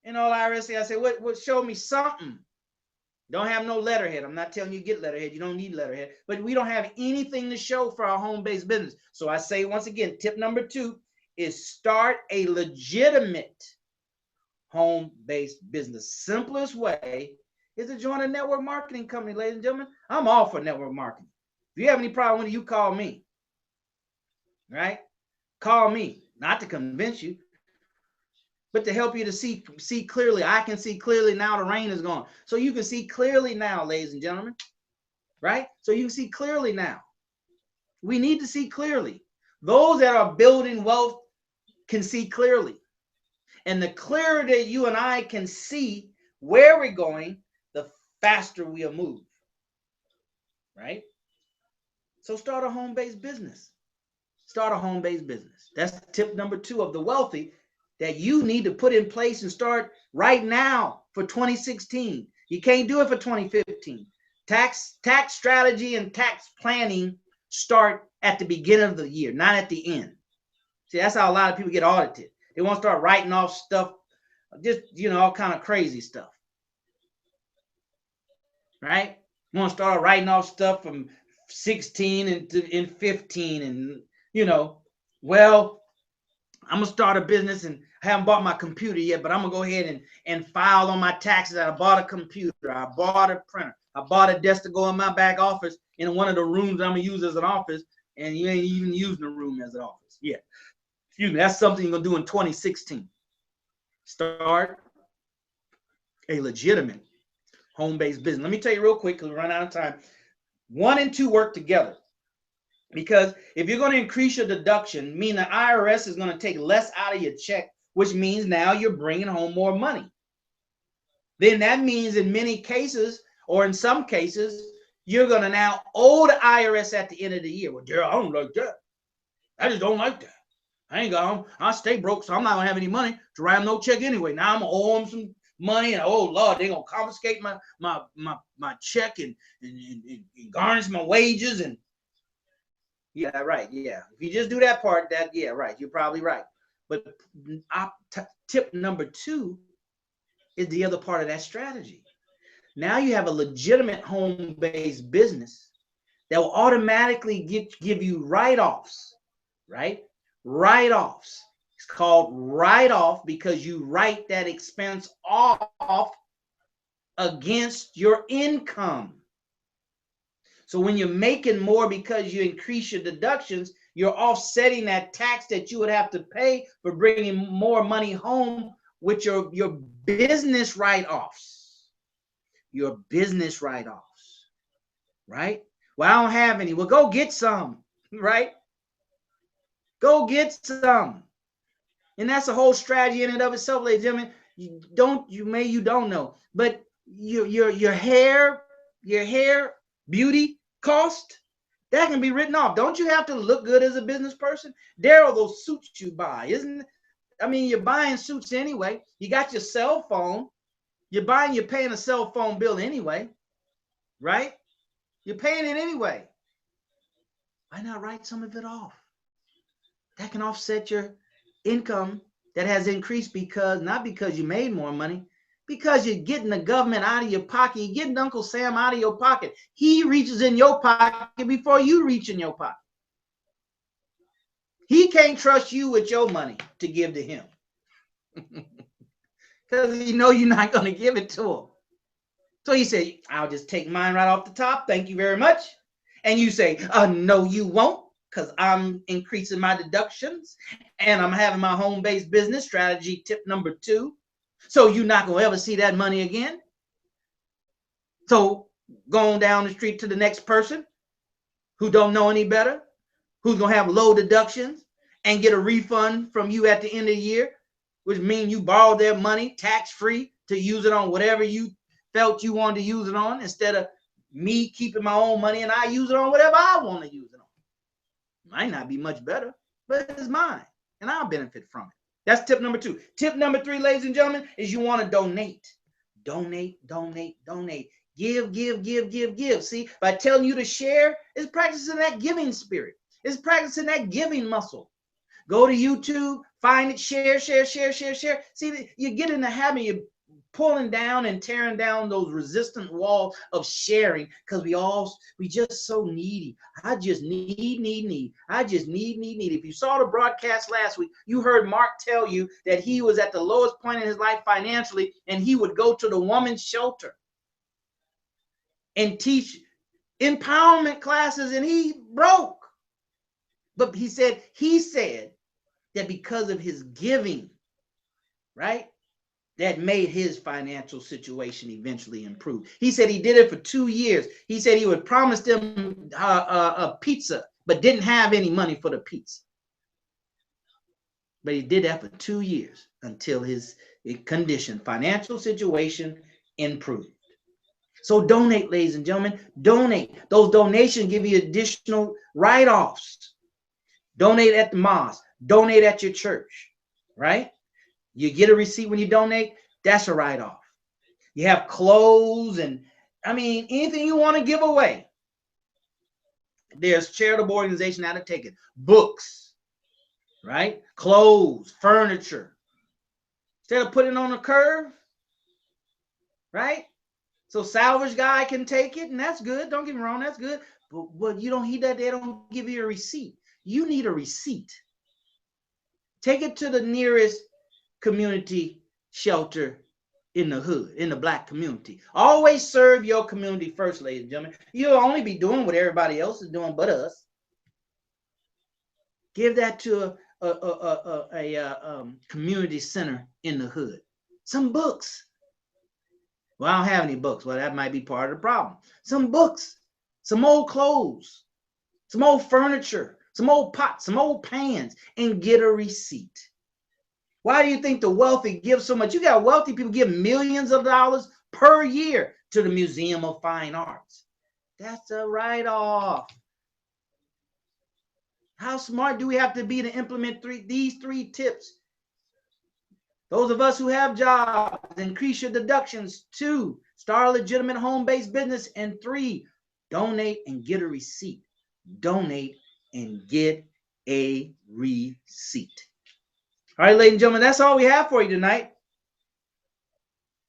And all IRS say, I say, what? Show me something. Don't have no letterhead. I'm not telling you get letterhead. You don't need letterhead. But we don't have anything to show for our home-based business. So I say once again, tip number 2 is start a legitimate home-based business. Simplest way is to join a network marketing company, ladies and gentlemen. I'm all for network marketing. If you have any problem with it, you call me. Right? Call me. Not to convince you, but to help you to see clearly. I can see clearly now. The rain is gone. So you can see clearly now, ladies and gentlemen. Right? So you can see clearly now. We need to see clearly. Those that are building wealth can see clearly. And the clearer that you and I can see where we're going, the faster we'll move. Right? So start a home-based business. Start a home-based business. That's tip number 2 of the wealthy that you need to put in place and start right now for 2016. You can't do it for 2015. Tax strategy and tax planning start at the beginning of the year, not at the end. See, that's how a lot of people get audited. They want to start writing off stuff, just, all kind of crazy stuff. Right? You want to start writing off stuff from 16 and 15 and, well, I'm going to start a business and I haven't bought my computer yet, but I'm going to go ahead and file on my taxes. I bought a computer. I bought a printer. I bought a desk to go in my back office in one of the rooms I'm going to use as an office, and you ain't even using the room as an office. Yeah. Excuse me. That's something you're going to do in 2016. Start a legitimate home-based business. Let me tell you real quick because we run out of time. 1 and 2 work together. Because if you're going to increase your deduction, meaning the IRS is going to take less out of your check, which means now you're bringing home more money. Then that means in many cases, or in some cases, you're going to now owe the IRS at the end of the year. Well, Daryl, I don't like that. I just don't like that. I ain't got home. I stay broke, so I'm not going to have any money to write them no check anyway. Now I'm going to owe them some money, and oh Lord, they're going to confiscate my check and garnish my wages. And yeah, right. Yeah. If you just do that part, yeah, right. You're probably right. But tip number 2 is the other part of that strategy. Now you have a legitimate home-based business that will automatically give you write-offs, right? Write-offs. It's called write-off because you write that expense off against your income. So when you're making more because you increase your deductions, you're offsetting that tax that you would have to pay for bringing more money home with your business write-offs. Your business write-offs, right? Well, I don't have any. Well, go get some, right? Go get some. And that's a whole strategy in and of itself, ladies and gentlemen. You don't know, but your hair beauty cost, that can be written off. Don't you have to look good as a business person? Daryl, those suits you buy, you're buying suits anyway. You got your cell phone. You're paying a cell phone bill anyway, right? You're paying it anyway. Why not write some of it off? That can offset your income that has increased not because you made more money, because you're getting the government out of your pocket. You're getting Uncle Sam out of your pocket. He reaches in your pocket before you reach in your pocket. He can't trust you with your money to give to him because you know you're not going to give it to him. So he said, I'll just take mine right off the top. Thank you very much. And you say, no, you won't, because I'm increasing my deductions and I'm having my home-based business strategy, tip number 2. So you're not going to ever see that money again. So going down the street to the next person who don't know any better, who's going to have low deductions and get a refund from you at the end of the year, which means you borrowed their money tax-free to use it on whatever you felt you wanted to use it on, instead of me keeping my own money and I use it on whatever I want to use it on. Might not be much better, but it's mine and I'll benefit from it. That's tip number 2. Tip number 3, ladies and gentlemen, is you want to donate. Donate, donate, donate. Give, give, give, give, give. See, by telling you to share, it's practicing that giving spirit. It's practicing that giving muscle. Go to YouTube, find it, share, share, share, share, share. See, you get in the habit of pulling down and tearing down those resistant walls of sharing, because we just so needy. I just need. I just need. If you saw the broadcast last week, you heard Mark tell you that he was at the lowest point in his life financially, and he would go to the woman's shelter and teach empowerment classes, and he broke. But he said that because of his giving, right, that made his financial situation eventually improve. He said he did it for 2 years. He said he would promise them a pizza, but didn't have any money for the pizza. But he did that for 2 years until his condition, financial situation improved. So donate, ladies and gentlemen, donate. Those donations give you additional write-offs. Donate at the mosque, donate at your church, right? You get a receipt when you donate, that's a write-off. You have clothes and, anything you want to give away. There's charitable organization how to take it. Books, right? Clothes, furniture. Instead of putting it on the curb, right? So salvage guy can take it, and that's good. Don't get me wrong, that's good. But you don't need that. They don't give you a receipt. You need a receipt. Take it to the nearest community shelter in the hood, in the Black community. Always serve your community first, ladies and gentlemen. You'll only be doing what everybody else is doing but us. Give that to a community center in the hood. Some books. Well, I don't have any books. Well, that might be part of the problem. Some books, some old clothes, some old furniture, some old pots, some old pans, and get a receipt. Why do you think the wealthy give so much? You got wealthy people give millions of dollars per year to the Museum of Fine Arts. That's a write-off. How smart do we have to be to implement these 3 tips? Those of us who have jobs, increase your deductions. 2, start a legitimate home-based business. And 3, donate and get a receipt. Donate and get a receipt. All right, ladies and gentlemen, that's all we have for you tonight.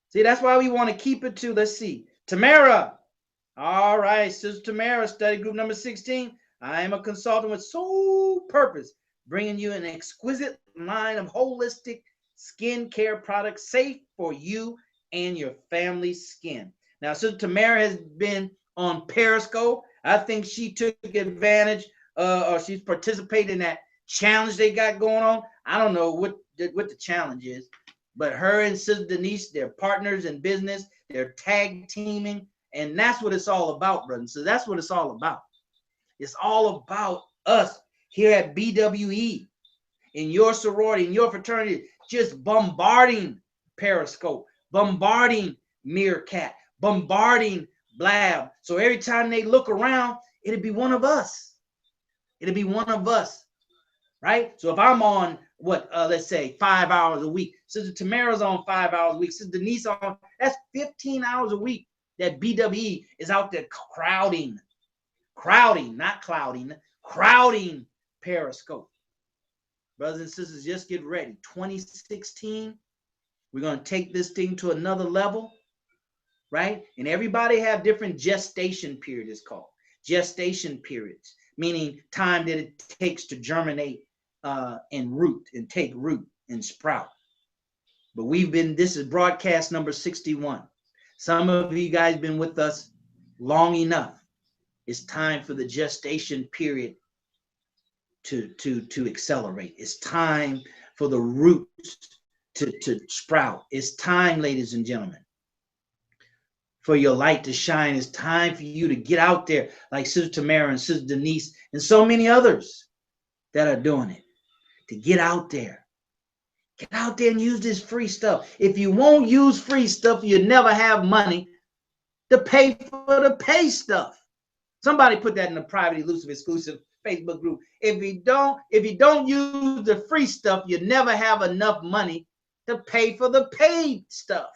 See, that's why we want to keep it to, let's see, Tamara. All right, Sister Tamara, study group number 16. I am a consultant with sole purpose, bringing you an exquisite line of holistic skincare products safe for you and your family's skin. Now, Sister Tamara has been on Periscope. I think she took advantage or she's participated in that challenge they got going on. I don't know what the challenge is, but her and Sister Denise, they're partners in business. They're tag teaming, and that's what it's all about, brother. So that's what it's all about. It's all about us here at BWE, in your sorority, in your fraternity, just bombarding Periscope, bombarding Meerkat, bombarding Blab. So every time they look around, it'll be one of us. It'll be one of us, right? So if I'm on let's say 5 hours a week, Sister Tamara's on 5 hours a week, Sister Denise on, that's 15 hours a week that BWE is out there crowding, not clouding, crowding Periscope. Brothers and sisters, just get ready. 2016, we're going to take this thing to another level, right? And everybody have different gestation periods, it's called. Gestation periods, meaning time that it takes to germinate and root and take root and sprout. But this is broadcast number 61. Some of you guys been with us long enough. It's time for the gestation period to accelerate. It's time for the roots to sprout. It's time, ladies and gentlemen, for your light to shine. It's time for you to get out there like Sister Tamara and Sister Denise and so many others that are doing it. To get out there. Get out there and use this free stuff. If you won't use free stuff, you never have money to pay for the pay stuff. Somebody put that in the private, elusive, exclusive Facebook group. If you don't use the free stuff, you never have enough money to pay for the paid stuff.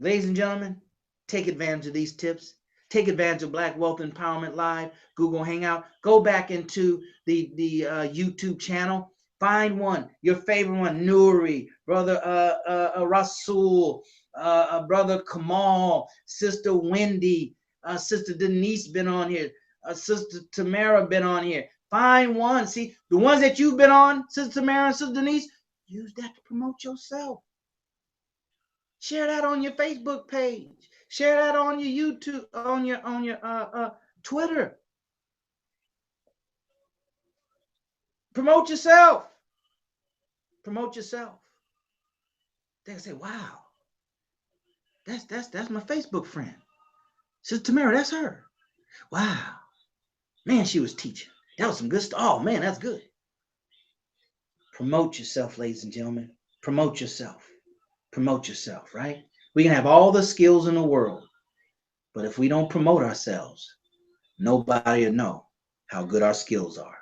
Ladies and gentlemen, take advantage of these tips. Take advantage of Black Wealth Empowerment Live, Google Hangout. Go back into the YouTube channel. Find one, your favorite one, Nuri, Brother Rasul, Brother Kamal, Sister Wendy, Sister Denise been on here, Sister Tamara been on here. Find one. See, the ones that you've been on, Sister Tamara and Sister Denise, use that to promote yourself. Share that on your Facebook page. Share that on your YouTube, on your Twitter. Promote yourself. Promote yourself. They say, "Wow, that's my Facebook friend, Sister Tamara. That's her. Wow, man, she was teaching. That was some good stuff. Oh man, that's good." Promote yourself, ladies and gentlemen. Promote yourself. Promote yourself, right? We can have all the skills in the world, but if we don't promote ourselves, nobody will know how good our skills are.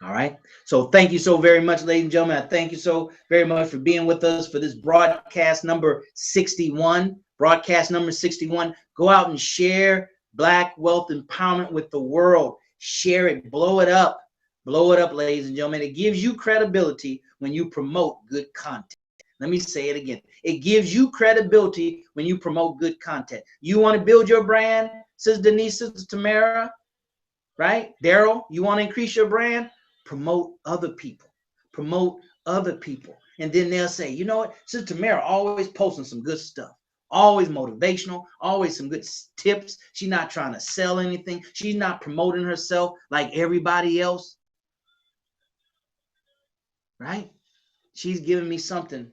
All right. So thank you so very much, ladies and gentlemen. I thank you so very much for being with us for this broadcast number 61. Broadcast number 61. Go out and share Black Wealth Empowerment with the world. Share it. Blow it up. Blow it up, ladies and gentlemen. It gives you credibility when you promote good content. Let me say it again. It gives you credibility when you promote good content. You want to build your brand, Sister Denise, Sister Tamara, right? Daryl, you want to increase your brand? Promote other people. Promote other people. And then they'll say, you know what? Sister Tamara always posting some good stuff. Always motivational. Always some good tips. She's not trying to sell anything. She's not promoting herself like everybody else. Right? She's giving me something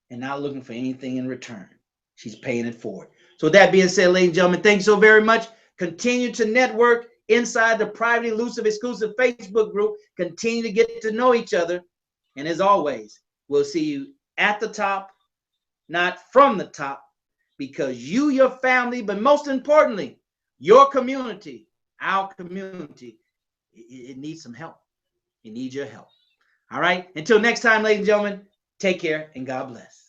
and not looking for anything in return. She's paying it forward. So with that being said, ladies and gentlemen, thanks so very much. Continue to network inside the private, elusive, exclusive Facebook group. Continue to get to know each other. And as always, we'll see you at the top, not from the top, because you, your family, but most importantly, your community, our community, it needs some help. It needs your help. All right. Until next time, ladies and gentlemen, take care and God bless.